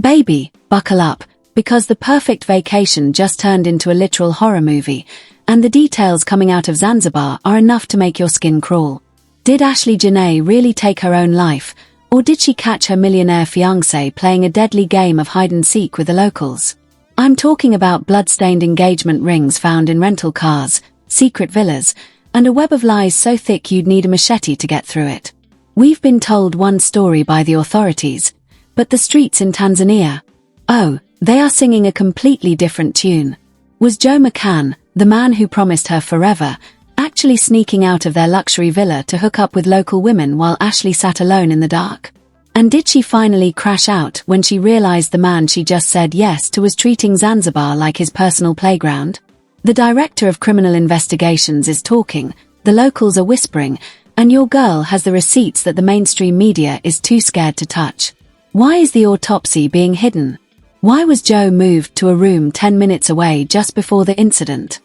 Baby, buckle up, because the perfect vacation just turned into a literal horror movie, and the details coming out of Zanzibar are enough to make your skin crawl. Did Ashlee Jenae really take her own life, or did she catch her millionaire fiancé playing a deadly game of hide-and-seek with the locals? I'm talking about blood-stained engagement rings found in rental cars, secret villas, and a web of lies so thick you'd need a machete to get through it. We've been told one story by the authorities, but the streets in Tanzania, oh, they are singing a completely different tune. Was Joe McCann, the man who promised her forever, actually sneaking out of their luxury villa to hook up with local women while Ashlee sat alone in the dark? And did she finally crash out when she realized the man she just said yes to was treating Zanzibar like his personal playground? The director of criminal investigations is talking, the locals are whispering, and your girl has the receipts that the mainstream media is too scared to touch. Why is the autopsy being hidden? Why was Joe moved to a room 10 minutes away just before the incident?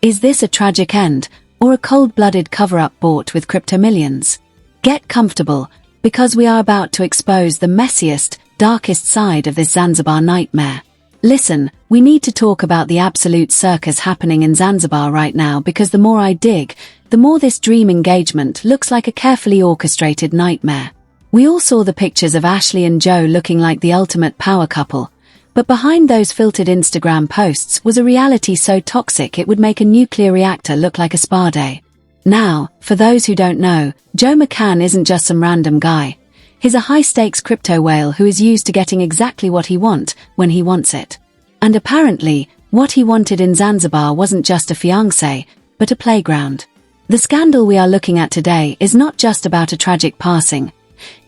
Is this a tragic end, or a cold-blooded cover-up bought with crypto millions? Get comfortable, because we are about to expose the messiest, darkest side of this Zanzibar nightmare. Listen, we need to talk about the absolute circus happening in Zanzibar right now, because the more I dig, the more this dream engagement looks like a carefully orchestrated nightmare. We all saw the pictures of Ashlee and Joe looking like the ultimate power couple, but behind those filtered Instagram posts was a reality so toxic it would make a nuclear reactor look like a spa day. Now, for those who don't know, Joe McCann isn't just some random guy. He's a high-stakes crypto whale who is used to getting exactly what he wants, when he wants it. And apparently, what he wanted in Zanzibar wasn't just a fiancé, but a playground. The scandal we are looking at today is not just about a tragic passing.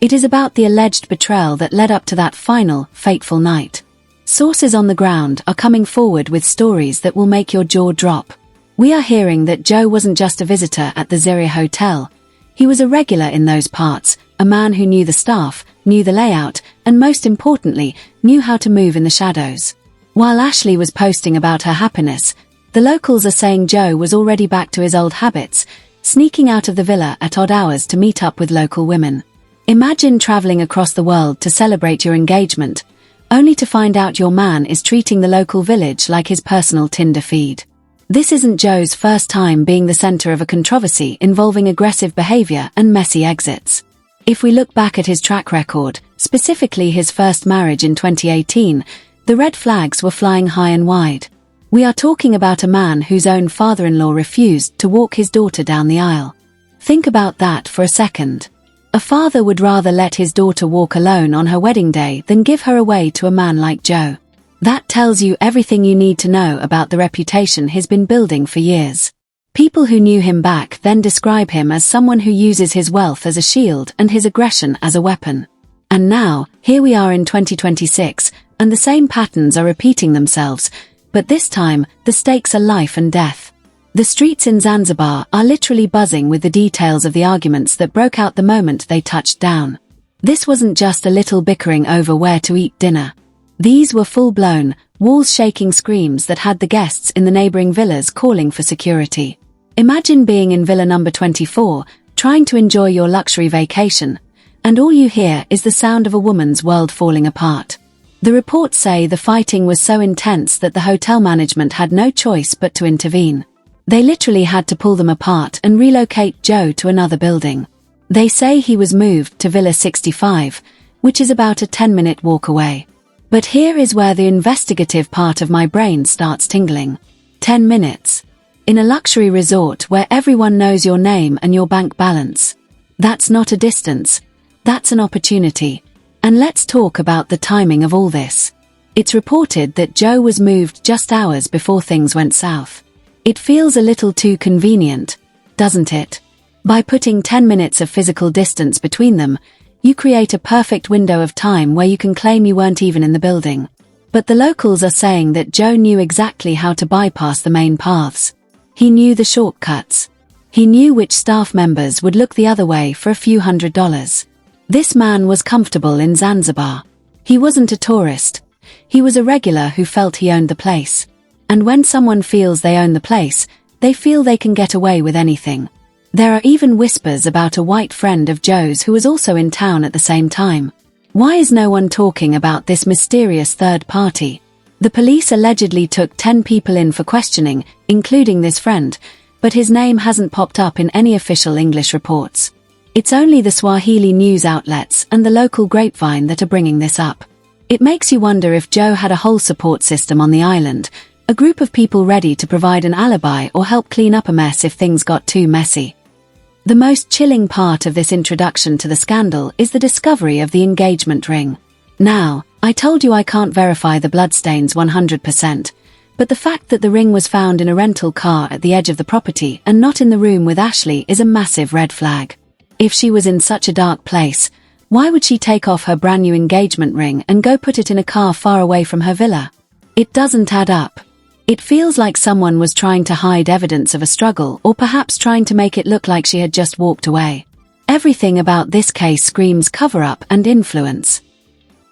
It is about the alleged betrayal that led up to that final, fateful night. Sources on the ground are coming forward with stories that will make your jaw drop. We are hearing that Joe wasn't just a visitor at the Zaria Hotel. He was a regular in those parts, a man who knew the staff, knew the layout, and most importantly, knew how to move in the shadows. While Ashlee was posting about her happiness, the locals are saying Joe was already back to his old habits, sneaking out of the villa at odd hours to meet up with local women. Imagine traveling across the world to celebrate your engagement, only to find out your man is treating the local village like his personal Tinder feed. This isn't Joe's first time being the center of a controversy involving aggressive behavior and messy exits. If we look back at his track record, specifically his first marriage in 2018, the red flags were flying high and wide. We are talking about a man whose own father-in-law refused to walk his daughter down the aisle. Think about that for a second. A father would rather let his daughter walk alone on her wedding day than give her away to a man like Joe. That tells you everything you need to know about the reputation he's been building for years. People who knew him back then describe him as someone who uses his wealth as a shield and his aggression as a weapon. And now, here we are in 2026, and the same patterns are repeating themselves, but this time, the stakes are life and death. The streets in Zanzibar are literally buzzing with the details of the arguments that broke out the moment they touched down. This wasn't just a little bickering over where to eat dinner. These were full-blown, walls-shaking screams that had the guests in the neighboring villas calling for security. Imagine being in villa number 24, trying to enjoy your luxury vacation, and all you hear is the sound of a woman's world falling apart. The reports say the fighting was so intense that the hotel management had no choice but to intervene. They literally had to pull them apart and relocate Joe to another building. They say he was moved to Villa 65, which is about a 10-minute walk away. But here is where the investigative part of my brain starts tingling. 10 minutes. In a luxury resort where everyone knows your name and your bank balance. That's not a distance. That's an opportunity. And let's talk about the timing of all this. It's reported that Joe was moved just hours before things went south. It feels a little too convenient, doesn't it? By putting 10 minutes of physical distance between them, you create a perfect window of time where you can claim you weren't even in the building. But the locals are saying that Joe knew exactly how to bypass the main paths. He knew the shortcuts. He knew which staff members would look the other way for a few $100s. This man was comfortable in Zanzibar. He wasn't a tourist. He was a regular who felt he owned the place. And when someone feels they own the place, they feel they can get away with anything. There are even whispers about a white friend of Joe's who was also in town at the same time. Why is no one talking about this mysterious third party? The police allegedly took 10 people in for questioning, including this friend, but his name hasn't popped up in any official English reports. It's only the Swahili news outlets and the local grapevine that are bringing this up. It makes you wonder if Joe had a whole support system on the island, a group of people ready to provide an alibi or help clean up a mess if things got too messy. The most chilling part of this introduction to the scandal is the discovery of the engagement ring. Now, I told you I can't verify the bloodstains 100%, but the fact that the ring was found in a rental car at the edge of the property and not in the room with Ashlee is a massive red flag. If she was in such a dark place, why would she take off her brand new engagement ring and go put it in a car far away from her villa? It doesn't add up. It feels like someone was trying to hide evidence of a struggle or perhaps trying to make it look like she had just walked away. Everything about this case screams cover-up and influence.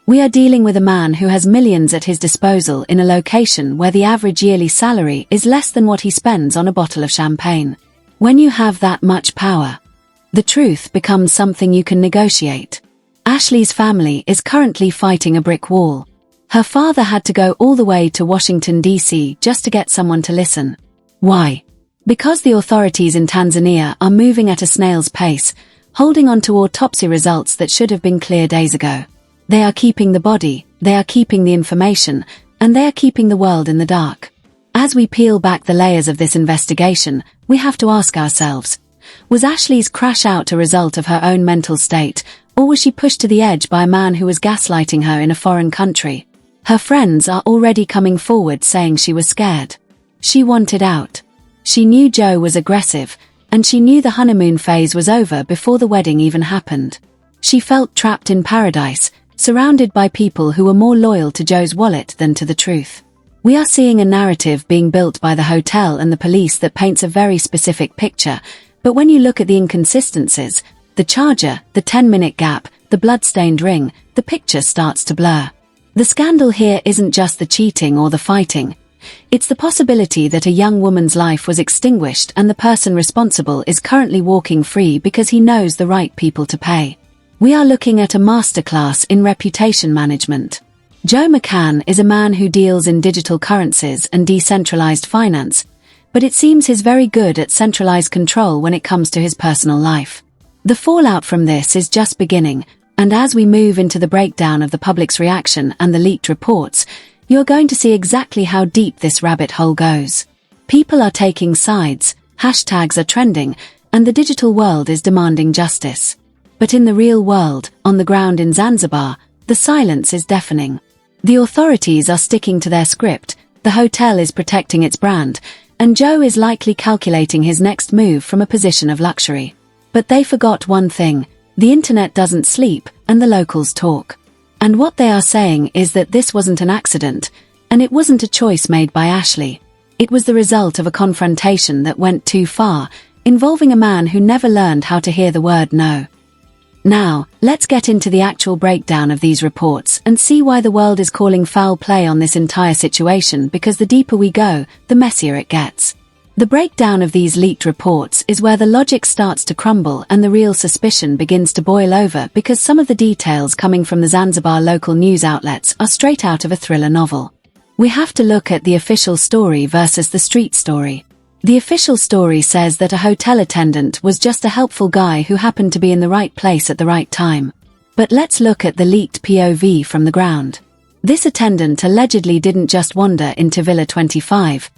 We are dealing with a man who has millions at his disposal in a location where the average yearly salary is less than what he spends on a bottle of champagne. When you have that much power, the truth becomes something you can negotiate. Ashlee's family is currently fighting a brick wall. Her father had to go all the way to Washington, D.C. just to get someone to listen. Why? Because the authorities in Tanzania are moving at a snail's pace, holding on to autopsy results that should have been clear days ago. They are keeping the body, they are keeping the information, and they are keeping the world in the dark. As we peel back the layers of this investigation, we have to ask ourselves, was Ashlee's crash out a result of her own mental state, or was she pushed to the edge by a man who was gaslighting her in a foreign country? Her friends are already coming forward saying she was scared. She wanted out. She knew Joe was aggressive, and she knew the honeymoon phase was over before the wedding even happened. She felt trapped in paradise, surrounded by people who were more loyal to Joe's wallet than to the truth. We are seeing a narrative being built by the hotel and the police that paints a very specific picture, but when you look at the inconsistencies, the charger, the 10-minute gap, the blood-stained ring, the picture starts to blur. The scandal here isn't just the cheating or the fighting. It's the possibility that a young woman's life was extinguished and the person responsible is currently walking free because he knows the right people to pay. We are looking at a masterclass in reputation management. Joe McCann is a man who deals in digital currencies and decentralized finance, but it seems he's very good at centralized control when it comes to his personal life. The fallout from this is just beginning, and as we move into the breakdown of the public's reaction and the leaked reports, you're going to see exactly how deep this rabbit hole goes. People are taking sides, hashtags are trending, and the digital world is demanding justice. But in the real world, on the ground in Zanzibar, the silence is deafening. The authorities are sticking to their script, the hotel is protecting its brand, and Joe is likely calculating his next move from a position of luxury. But they forgot one thing: the internet doesn't sleep, and the locals talk. And what they are saying is that this wasn't an accident, and it wasn't a choice made by Ashlee. It was the result of a confrontation that went too far, involving a man who never learned how to hear the word no. Now, let's get into the actual breakdown of these reports and see why the world is calling foul play on this entire situation, because the deeper we go, the messier it gets. The breakdown of these leaked reports is where the logic starts to crumble and the real suspicion begins to boil over, because some of the details coming from the Zanzibar local news outlets are straight out of a thriller novel. We have to look at the official story versus the street story. The official story says that a hotel attendant was just a helpful guy who happened to be in the right place at the right time. But let's look at the leaked POV from the ground. This attendant allegedly didn't just wander into Villa 25.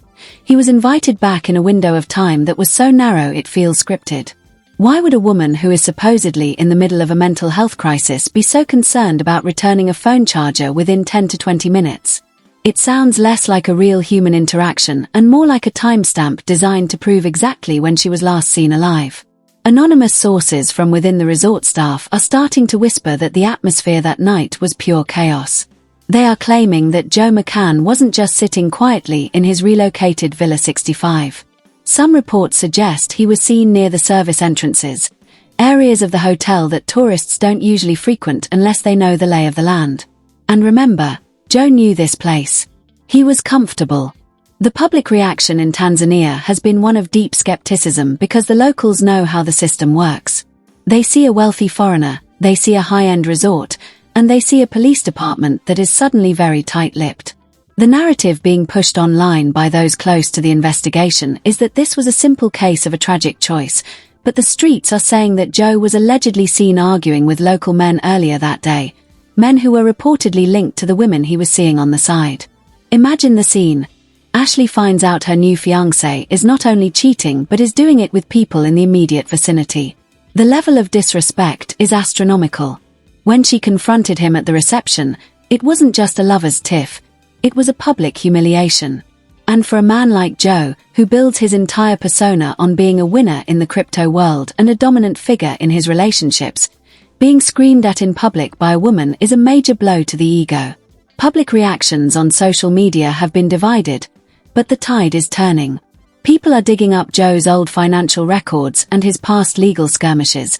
He was invited back in a window of time that was so narrow it feels scripted. Why would a woman who is supposedly in the middle of a mental health crisis be so concerned about returning a phone charger within 10 to 20 minutes? It sounds less like a real human interaction and more like a timestamp designed to prove exactly when she was last seen alive. Anonymous sources from within the resort staff are starting to whisper that the atmosphere that night was pure chaos. They are claiming that Joe McCann wasn't just sitting quietly in his relocated Villa 65. Some reports suggest he was seen near the service entrances, areas of the hotel that tourists don't usually frequent unless they know the lay of the land. And remember, Joe knew this place. He was comfortable. The public reaction in Tanzania has been one of deep skepticism because the locals know how the system works. They see a wealthy foreigner, they see a high-end resort, and they see a police department that is suddenly very tight-lipped. The narrative being pushed online by those close to the investigation is that this was a simple case of a tragic choice, but the streets are saying that Joe was allegedly seen arguing with local men earlier that day, men who were reportedly linked to the women he was seeing on the side. Imagine the scene. Ashlee finds out her new fiancé is not only cheating but is doing it with people in the immediate vicinity. The level of disrespect is astronomical. When she confronted him at the reception, it wasn't just a lover's tiff, it was a public humiliation. And for a man like Joe, who builds his entire persona on being a winner in the crypto world and a dominant figure in his relationships, being screamed at in public by a woman is a major blow to the ego. Public reactions on social media have been divided, but the tide is turning. People are digging up Joe's old financial records and his past legal skirmishes,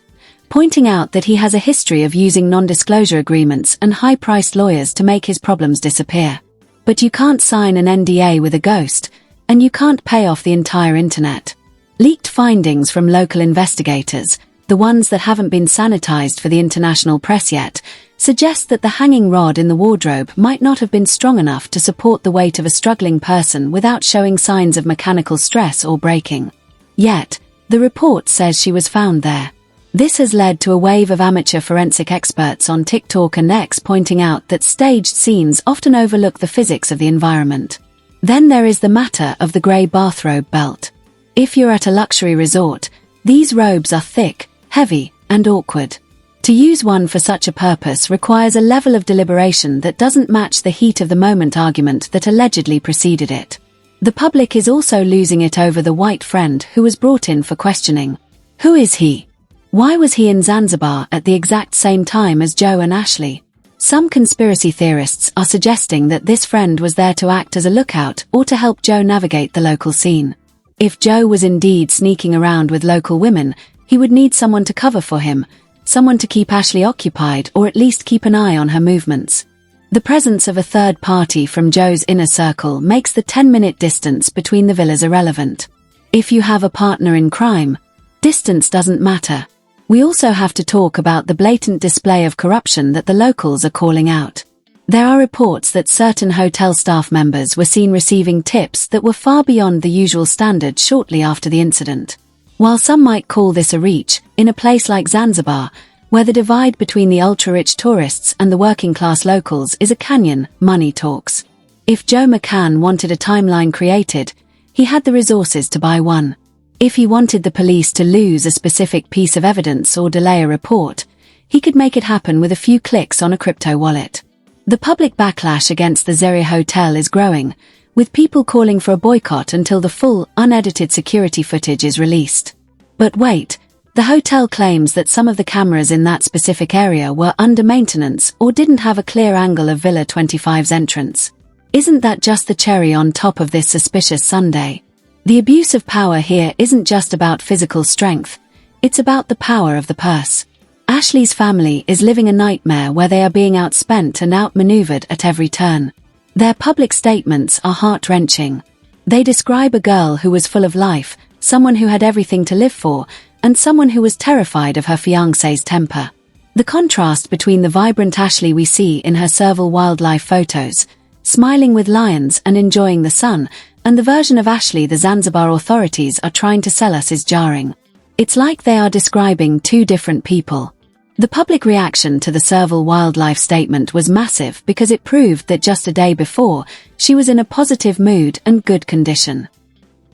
pointing out that he has a history of using non-disclosure agreements and high-priced lawyers to make his problems disappear. But you can't sign an NDA with a ghost, and you can't pay off the entire internet. Leaked findings from local investigators, the ones that haven't been sanitized for the international press yet, suggest that the hanging rod in the wardrobe might not have been strong enough to support the weight of a struggling person without showing signs of mechanical stress or breaking. Yet, the report says she was found there. This has led to a wave of amateur forensic experts on TikTok and X pointing out that staged scenes often overlook the physics of the environment. Then there is the matter of the grey bathrobe belt. If you're at a luxury resort, these robes are thick, heavy, and awkward. To use one for such a purpose requires a level of deliberation that doesn't match the heat of the moment argument that allegedly preceded it. The public is also losing it over the white friend who was brought in for questioning. Who is he? Why was he in Zanzibar at the exact same time as Joe and Ashlee? Some conspiracy theorists are suggesting that this friend was there to act as a lookout or to help Joe navigate the local scene. If Joe was indeed sneaking around with local women, he would need someone to cover for him, someone to keep Ashlee occupied or at least keep an eye on her movements. The presence of a third party from Joe's inner circle makes the 10-minute distance between the villas irrelevant. If you have a partner in crime, distance doesn't matter. We also have to talk about the blatant display of corruption that the locals are calling out. There are reports that certain hotel staff members were seen receiving tips that were far beyond the usual standard shortly after the incident. While some might call this a reach, in a place like Zanzibar, where the divide between the ultra-rich tourists and the working-class locals is a canyon, money talks. If Joe McCann wanted a timeline created, he had the resources to buy one. If he wanted the police to lose a specific piece of evidence or delay a report, he could make it happen with a few clicks on a crypto wallet. The public backlash against the Zanzibar hotel is growing, with people calling for a boycott until the full, unedited security footage is released. But wait, the hotel claims that some of the cameras in that specific area were under maintenance or didn't have a clear angle of Villa 25's entrance. Isn't that just the cherry on top of this suspicious sundae? The abuse of power here isn't just about physical strength, it's about the power of the purse. Ashlee's family is living a nightmare where they are being outspent and outmaneuvered at every turn. Their public statements are heart-wrenching. They describe a girl who was full of life, someone who had everything to live for, and someone who was terrified of her fiancé's temper. The contrast between the vibrant Ashlee we see in her Serval wildlife photos, smiling with lions and enjoying the sun, and the version of Ashlee the Zanzibar authorities are trying to sell us is jarring. It's like they are describing two different people. The public reaction to the Serval wildlife statement was massive because it proved that just a day before, she was in a positive mood and good condition.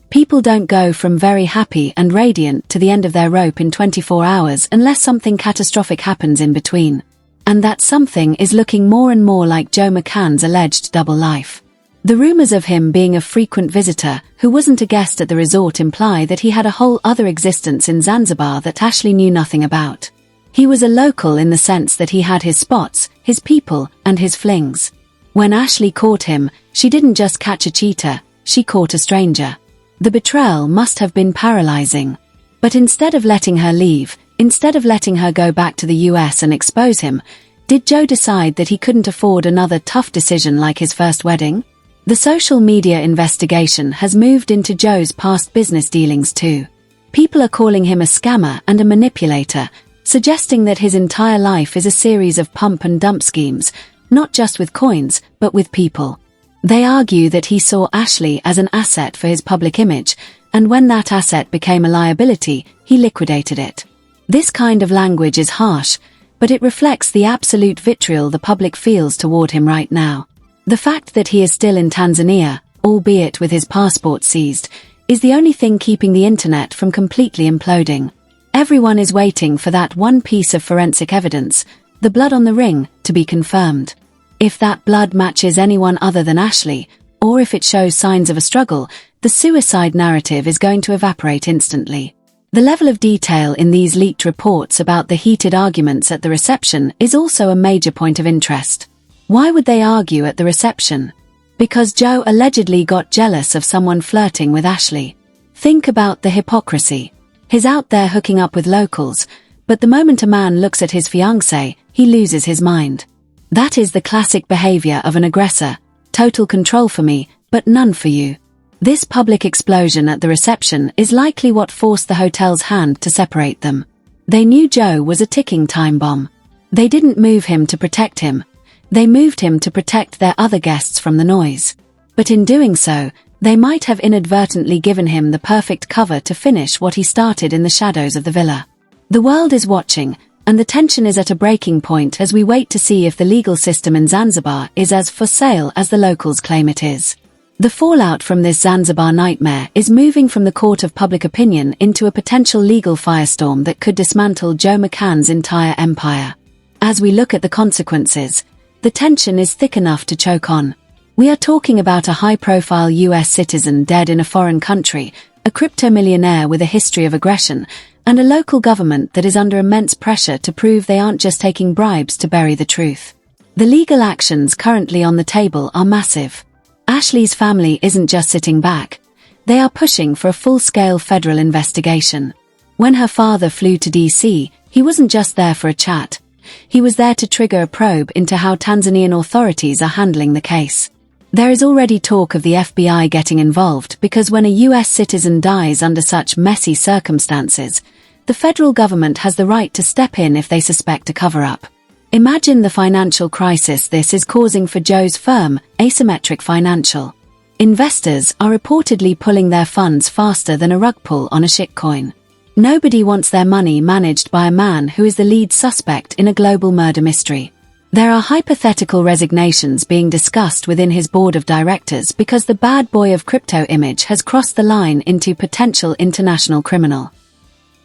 People don't go from very happy and radiant to the end of their rope in 24 hours unless something catastrophic happens in between. And that something is looking more and more like Joe McCann's alleged double life. The rumors of him being a frequent visitor who wasn't a guest at the resort imply that he had a whole other existence in Zanzibar that Ashlee knew nothing about. He was a local in the sense that he had his spots, his people, and his flings. When Ashlee caught him, she didn't just catch a cheater, she caught a stranger. The betrayal must have been paralyzing. But instead of letting her leave, instead of letting her go back to the US and expose him, did Joe decide that he couldn't afford another tough decision like his first wedding? The social media investigation has moved into Joe's past business dealings too. People are calling him a scammer and a manipulator, suggesting that his entire life is a series of pump and dump schemes, not just with coins, but with people. They argue that he saw Ashlee as an asset for his public image, and when that asset became a liability, he liquidated it. This kind of language is harsh, but it reflects the absolute vitriol the public feels toward him right now. The fact that he is still in Tanzania, albeit with his passport seized, is the only thing keeping the internet from completely imploding. Everyone is waiting for that one piece of forensic evidence, the blood on the ring, to be confirmed. If that blood matches anyone other than Ashlee, or if it shows signs of a struggle, the suicide narrative is going to evaporate instantly. The level of detail in these leaked reports about the heated arguments at the reception is also a major point of interest. Why would they argue at the reception? Because Joe allegedly got jealous of someone flirting with Ashlee. Think about the hypocrisy. He's out there hooking up with locals, but the moment a man looks at his fiancé, he loses his mind. That is the classic behavior of an aggressor. Total control for me, but none for you. This public explosion at the reception is likely what forced the hotel's hand to separate them. They knew Joe was a ticking time bomb. They didn't move him to protect him. They moved him to protect their other guests from the noise. But in doing so, they might have inadvertently given him the perfect cover to finish what he started in the shadows of the villa. The world is watching, and the tension is at a breaking point as we wait to see if the legal system in Zanzibar is as for sale as the locals claim it is. The fallout from this Zanzibar nightmare is moving from the court of public opinion into a potential legal firestorm that could dismantle Joe McCann's entire empire. As we look at the consequences, the tension is thick enough to choke on. We are talking about a high-profile US citizen dead in a foreign country, a crypto-millionaire with a history of aggression, and a local government that is under immense pressure to prove they aren't just taking bribes to bury the truth. The legal actions currently on the table are massive. Ashlee's family isn't just sitting back. They are pushing for a full-scale federal investigation. When her father flew to DC, he wasn't just there for a chat. He was there to trigger a probe into how Tanzanian authorities are handling the case. There is already talk of the FBI getting involved because when a US citizen dies under such messy circumstances, the federal government has the right to step in if they suspect a cover-up. Imagine the financial crisis this is causing for Joe's firm, Asymmetric Financial. Investors are reportedly pulling their funds faster than a rug pull on a shitcoin. Nobody wants their money managed by a man who is the lead suspect in a global murder mystery. There are hypothetical resignations being discussed within his board of directors because the bad boy of crypto image has crossed the line into potential international criminal.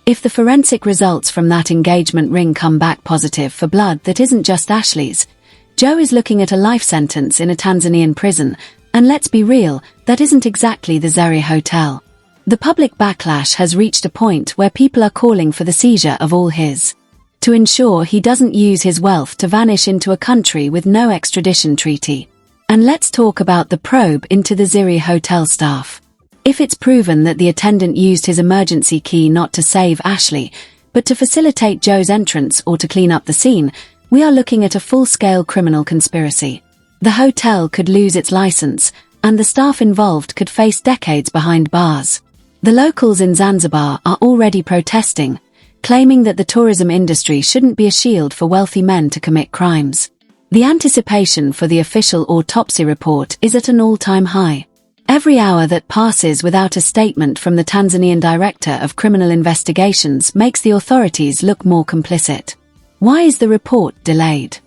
If the forensic results from that engagement ring come back positive for blood that isn't just Ashlee's, Joe is looking at a life sentence in a Tanzanian prison, and let's be real, that isn't exactly the Zeri Hotel. The public backlash has reached a point where people are calling for the seizure of all his, to ensure he doesn't use his wealth to vanish into a country with no extradition treaty. And let's talk about the probe into the Zeri Hotel staff. If it's proven that the attendant used his emergency key not to save Ashlee, but to facilitate Joe's entrance or to clean up the scene, we are looking at a full-scale criminal conspiracy. The hotel could lose its license, and the staff involved could face decades behind bars. The locals in Zanzibar are already protesting, claiming that the tourism industry shouldn't be a shield for wealthy men to commit crimes. The anticipation for the official autopsy report is at an all-time high. Every hour that passes without a statement from the Tanzanian Director of Criminal Investigations makes the authorities look more complicit. Why is the report delayed?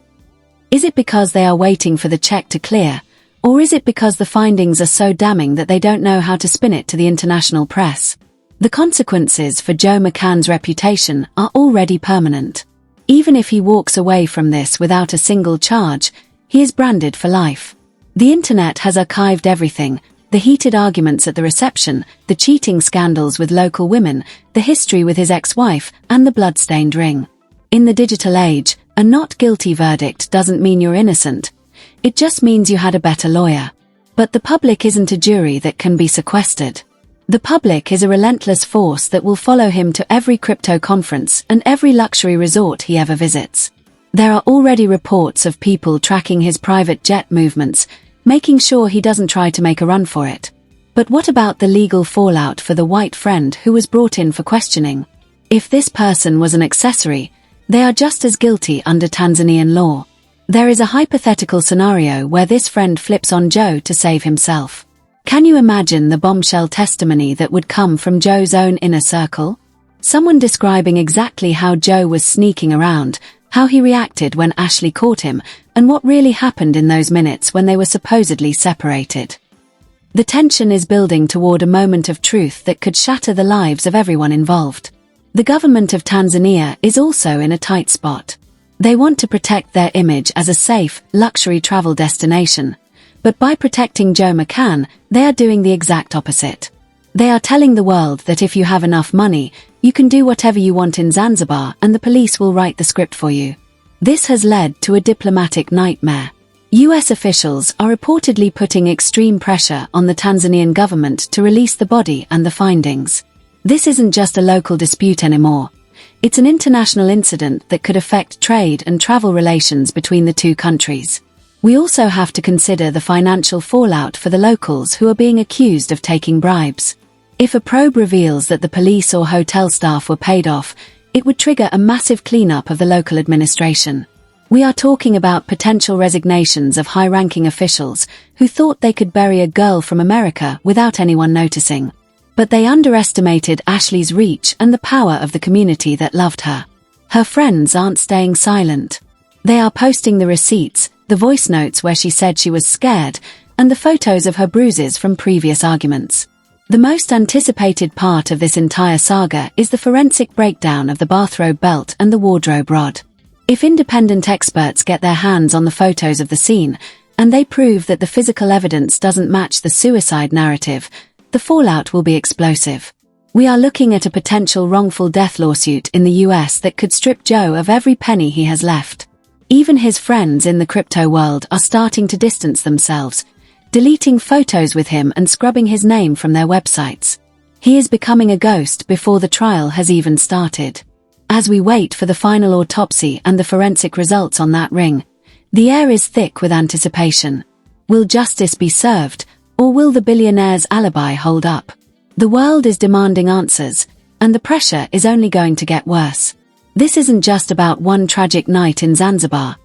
Is it because they are waiting for the check to clear, or is it because the findings are so damning that they don't know how to spin it to the international press? The consequences for Joe McCann's reputation are already permanent. Even if he walks away from this without a single charge, he is branded for life. The internet has archived everything: the heated arguments at the reception, the cheating scandals with local women, the history with his ex-wife, and the blood-stained ring. In the digital age, a not guilty verdict doesn't mean you're innocent. It just means you had a better lawyer. But the public isn't a jury that can be sequestered. The public is a relentless force that will follow him to every crypto conference and every luxury resort he ever visits. There are already reports of people tracking his private jet movements, making sure he doesn't try to make a run for it. But what about the legal fallout for the white friend who was brought in for questioning? If this person was an accessory, They are just as guilty under Tanzanian law. There is a hypothetical scenario where this friend flips on Joe to save himself. Can you imagine the bombshell testimony that would come from Joe's own inner circle? Someone describing exactly how Joe was sneaking around, how he reacted when Ashlee caught him, and what really happened in those minutes when they were supposedly separated. The tension is building toward a moment of truth that could shatter the lives of everyone involved. The government of Tanzania is also in a tight spot. They want to protect their image as a safe, luxury travel destination. But by protecting Joe McCann, they are doing the exact opposite. They are telling the world that if you have enough money, you can do whatever you want in Zanzibar and the police will write the script for you. This has led to a diplomatic nightmare. US officials are reportedly putting extreme pressure on the Tanzanian government to release the body and the findings. This isn't just a local dispute anymore. It's an international incident that could affect trade and travel relations between the two countries. We also have to consider the financial fallout for the locals who are being accused of taking bribes. If a probe reveals that the police or hotel staff were paid off, it would trigger a massive cleanup of the local administration. We are talking about potential resignations of high-ranking officials who thought they could bury a girl from America without anyone noticing. But they underestimated Ashlee's reach and the power of the community that loved her. Her friends aren't staying silent. They are posting the receipts, the voice notes where she said she was scared, and the photos of her bruises from previous arguments. The most anticipated part of this entire saga is the forensic breakdown of the bathrobe belt and the wardrobe rod. If independent experts get their hands on the photos of the scene, and they prove that the physical evidence doesn't match the suicide narrative, the fallout will be explosive. We are looking at a potential wrongful death lawsuit in the US that could strip Joe of every penny he has left. Even his friends in the crypto world are starting to distance themselves, deleting photos with him and scrubbing his name from their websites. He is becoming a ghost before the trial has even started. As we wait for the final autopsy and the forensic results on that ring, the air is thick with anticipation. Will justice be served, or will the billionaire's alibi hold up? The world is demanding answers, and the pressure is only going to get worse. This isn't just about one tragic night in Zanzibar.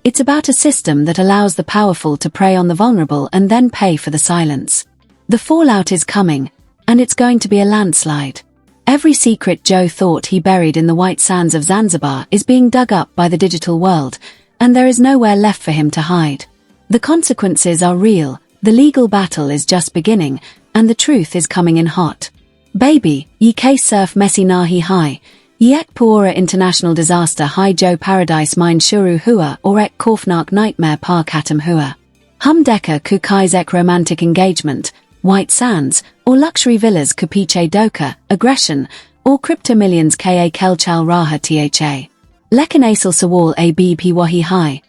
It's about a system that allows the powerful to prey on the vulnerable and then pay for the silence. The fallout is coming, and it's going to be a landslide. Every secret Joe thought he buried in the white sands of Zanzibar is being dug up by the digital world, and there is nowhere left for him to hide. The consequences are real, the legal battle is just beginning, and the truth is coming in hot. Baby, ye case surf Messi nahi hai, ye ek puora international disaster hai Joe paradise mine shuru hua or ek korfnak nightmare par katam hua. Humdeka ku kais ek romantic engagement, white sands, or luxury villas kupiche doka, aggression, or crypto millions ka kelchal raha tha. Lekanasal sawal abp wahi hai.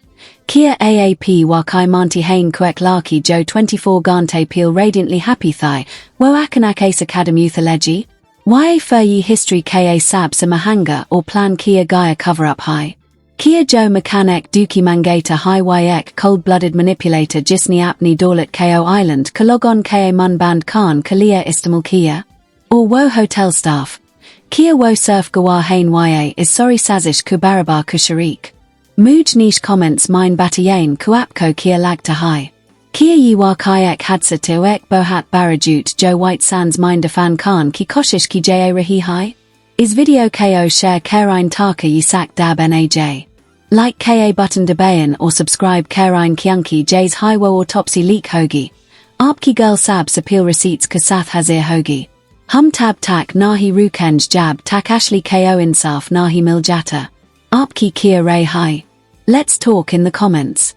Kia aap wakai manti hain kuek laki Joe 24 gante peel radiantly happy thigh, wo akanak asa kadamuthaleji? Why furyi history ka sab sa mahanga or plan kia gaya cover up high? Kia Joe mechanic duki mangata high yek cold-blooded manipulator jisni apni dorlet ko island kalogon ka mun band khan kalia istamal kia? Or wo hotel staff? Kia wo surf gawa hain ya is sorry sazish kubarabar kusharik. Muj niche comments mine batayain kuapko kia lagta high. Kia yiwa kayak hadsa tiwek bohat barajut Joe White Sands minder fan khan ki koshish ki ja rahi high? Is video ko share Karine Taka yisak dab naj. Like ka button debayan or subscribe Karine Kianki J's highwo autopsy leak hogi. Aapki girl sabs appeal receipts kasath hazir hogi. Hum tab tak nahi rukenj jab tak Ashlee ko insaf nahi miljata. Aapki kia ray hai. Let's talk in the comments.